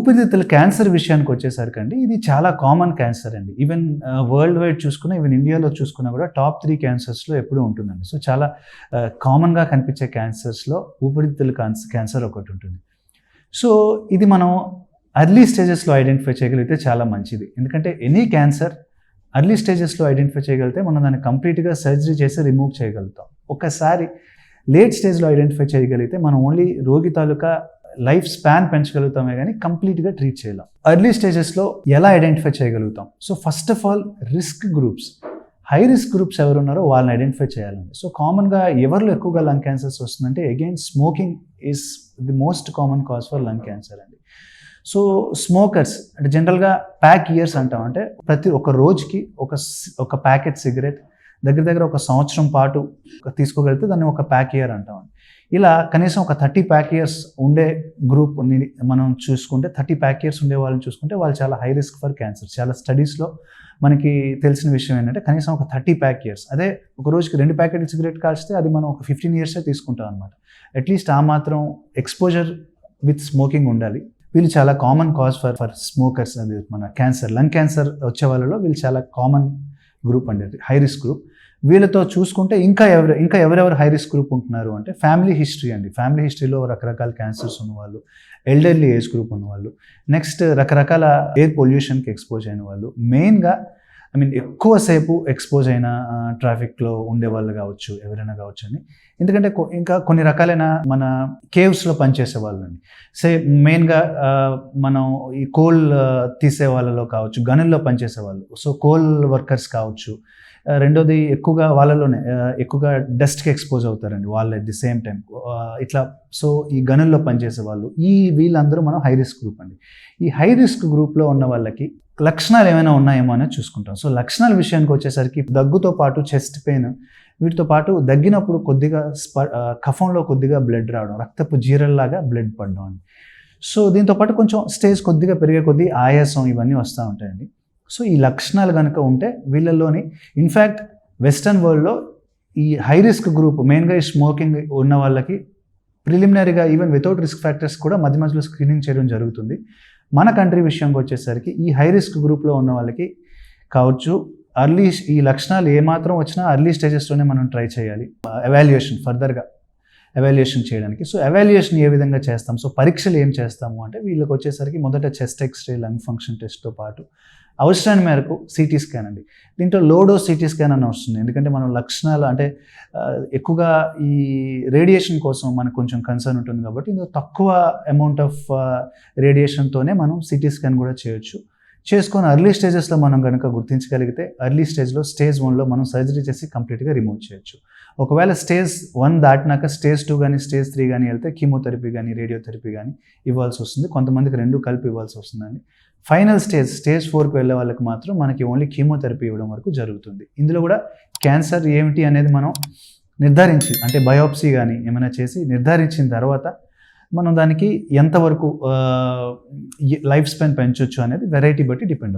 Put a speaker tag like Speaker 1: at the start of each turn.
Speaker 1: ఊపిరితిత్తుల క్యాన్సర్ విషయానికి వచ్చేసరికండి ఇది చాలా కామన్ క్యాన్సర్ అండి. ఈవెన్ వరల్డ్ వైడ్ చూసుకున్నా, ఈవెన్ ఇండియాలో చూసుకున్నా కూడా టాప్ 3 క్యాన్సర్స్లో ఎప్పుడూ ఉంటుందండి. సో చాలా కామన్గా కనిపించే క్యాన్సర్స్లో ఊపిరితిత్తుల క్యాన్సర్ ఒకటి ఉంటుంది. సో ఇది మనం ఎర్లీ స్టేజెస్లో ఐడెంటిఫై చేయగలిగితే చాలా మంచిది. ఎందుకంటే ఎనీ క్యాన్సర్ ఎర్లీ స్టేజెస్లో ఐడెంటిఫై చేయగలిగితే మనం దాన్ని కంప్లీట్గా సర్జరీ చేసి రిమూవ్ చేయగలుగుతాం. ఒకసారి లేట్ స్టేజ్లో ఐడెంటిఫై చేయగలిగితే మనం ఓన్లీ రోగి తాలూకా లైఫ్ స్పాన్ పెంచగలుగుతామే కానీ కంప్లీట్గా ట్రీట్ చేయలేం. ఎర్లీ స్టేజెస్లో ఎలా ఐడెంటిఫై చేయగలుగుతాం? So first of all risk groups, high risk groups ఎవరున్నారో వాళ్ళని ఐడెంటిఫై చేయాలండి. సో కామన్గా ఎవరిలో ఎక్కువగా లంగ్ క్యాన్సర్స్ వస్తుందంటే again smoking is the most common cause for lung cancer అండి. సో స్మోకర్స్ అంటే జనరల్గా ప్యాక్ ఇయర్స్ అంటాం, అంటే ప్రతి ఒక్క రోజుకి ఒక ప్యాకెట్ సిగరెట్ దగ్గర ఒక సంవత్సరం పాటు తీసుకోగలిగితే దాన్ని ఒక ప్యాక్ ఇయర్ అంటాం. ఇలా కనీసం ఒక 30 ప్యాక్ ఇయర్స్ ఉండే గ్రూప్ని మనం చూసుకుంటే, 30 ప్యాక్ ఇయర్స్ ఉండే వాళ్ళని చూసుకుంటే వాళ్ళు చాలా హై రిస్క్ ఫర్ క్యాన్సర్. చాలా స్టడీస్లో మనకి తెలిసిన విషయం ఏంటంటే కనీసం ఒక 30 ప్యాక్ ఇయర్స్, అదే ఒక రోజుకి 2 ప్యాకెట్లు సిగరెట్ కాల్చితే అది మనం ఒక 15 ఇయర్సే తీసుకుంటాం అనమాట. అట్లీస్ట్ ఆ మాత్రం ఎక్స్పోజర్ విత్ స్మోకింగ్ ఉండాలి. వీళ్ళు చాలా కామన్ కాజ్ ఫర్ స్మోకర్స్. అది మన క్యాన్సర్, లంగ్ క్యాన్సర్ వచ్చే వాళ్ళలో వీళ్ళు చాలా కామన్ గ్రూప్ అండి, హై రిస్క్ గ్రూప్. వీళ్ళతో చూసుకుంటే ఇంకా ఎవరెవరు హై రిస్క్ గ్రూప్ ఉంటున్నారు అంటే ఫ్యామిలీ హిస్టరీ అండి. ఫ్యామిలీ హిస్టరీలో రకరకాల క్యాన్సర్స్ ఉన్నవాళ్ళు, ఎల్డర్లీ ఏజ్ గ్రూప్ ఉన్నవాళ్ళు, నెక్స్ట్ రకరకాల ఎయిర్ పొల్యూషన్కి ఎక్స్పోజ్ అయిన వాళ్ళు, మెయిన్గా ఎక్కువసేపు ఎక్స్పోజ్ అయిన ట్రాఫిక్లో ఉండేవాళ్ళు కావచ్చు, ఎవరైనా కావచ్చు అండి. ఎందుకంటే ఇంకా కొన్ని రకాలైన మన కేవ్స్లో పనిచేసే వాళ్ళు అండి. మెయిన్గా మనం ఈ కోల్ తీసే వాళ్ళలో కావచ్చు, గనుల్లో పనిచేసే వాళ్ళు, సో కోల్ వర్కర్స్ కావచ్చు. రెండోది ఎక్కువగా వాళ్ళలోనే ఎక్కువగా డస్ట్కి ఎక్స్పోజ్ అవుతారండి వాళ్ళు అట్ ది సేమ్ టైం ఇట్లా. సో ఈ గనుల్లో పనిచేసే వాళ్ళు, వీళ్ళందరూ మనం హై రిస్క్ గ్రూప్ అండి. ఈ హై రిస్క్ గ్రూప్లో ఉన్న వాళ్ళకి లక్షణాలు ఏమైనా ఉన్నాయేమో అనేది చూసుకుంటాం. సో లక్షణాల విషయానికి వచ్చేసరికి దగ్గుతో పాటు చెస్ట్ పెయిన్, వీటితో పాటు దగ్గినప్పుడు కొద్దిగా కఫంలో కొద్దిగా బ్లడ్ రావడం, రక్తపు జీరల్లాగా బ్లడ్ పడడం అండి. సో దీంతో పాటు కొంచెం స్టేజ్ కొద్దిగా పెరిగే కొద్దీ ఆయాసం, ఇవన్నీ వస్తూ ఉంటాయండి. సో ఈ లక్షణాలు కనుక ఉంటే వీళ్ళల్లోని, ఇన్ఫ్యాక్ట్ వెస్టర్న్ వరల్డ్లో ఈ హై రిస్క్ గ్రూప్ మెయిన్గా ఈ స్మోకింగ్ ఉన్న వాళ్ళకి ప్రిలిమినరీగా ఈవెన్ వితౌట్ రిస్క్ ఫ్యాక్టర్స్ కూడా మధ్యలో స్క్రీనింగ్ చేయడం జరుగుతుంది. మన కంట్రీ విషయానికి వచ్చేసరికి ఈ హై రిస్క్ గ్రూప్లో ఉన్న వాళ్ళకి కావచ్చు ఈ లక్షణాలు ఏమాత్రం వచ్చినా ఎర్లీ స్టేజెస్లోనే మనం ట్రై చేయాలి ఫర్దర్గా ఎవాల్యుయేషన్ చేయడానికి. సో ఎవాల్యుయేషన్ ఏ విధంగా చేస్తాం? సో పరీక్షలు ఏం చేస్తాము అంటే వీళ్ళకి వచ్చేసరికి మొదట చెస్ట్ ఎక్స్రే, లంగ్ ఫంక్షన్ టెస్ట్తో పాటు అవసరాన్ని మేరకు సిటీ స్కాన్ అండి. దీంట్లో లో డోస్ సిటీ స్కాన్ అని వస్తుంది. ఎందుకంటే మనం లక్షణాలు అంటే ఎక్కువగా ఈ రేడియేషన్ కోసం మనకు కొంచెం కన్సర్న్ ఉంటుంది కాబట్టి ఇందులో తక్కువ అమౌంట్ ఆఫ్ రేడియేషన్తోనే మనం సిటీ స్కాన్ కూడా చేసుకొని ఎర్లీ స్టేజెస్లో మనం కనుక గుర్తించగలిగితే ఎర్లీ స్టేజ్లో స్టేజ్ 1లో మనం సర్జరీ చేసి కంప్లీట్గా రిమూవ్ చేయొచ్చు. ఒకవేళ స్టేజ్ 1 దాటినాక స్టేజ్ 2 కానీ స్టేజ్ 3 కానీ వెళ్తే కీమోథెరపీ కానీ రేడియోథెరపీ కానీ ఇవ్వాల్సి వస్తుంది. కొంతమందికి 2 కలిపి ఇవ్వాల్సి వస్తుందండి. ఫైనల్ స్టేజ్ 4కి వెళ్ళే వాళ్ళకి మాత్రం మనకి ఓన్లీ కీమోథెరపీ ఇవ్వడం వరకు జరుగుతుంది. ఇందులో కూడా క్యాన్సర్ ఏమిటి అనేది మనం నిర్ధారించి, అంటే బయోప్సీ కానీ ఏమైనా చేసి నిర్ధారించిన తర్వాత మనం దానికి ఎంతవరకు లైఫ్ స్పాన్ పెంచవచ్చు అనేది వెరైటీ బట్టి డిపెండ్ అవుతుంది.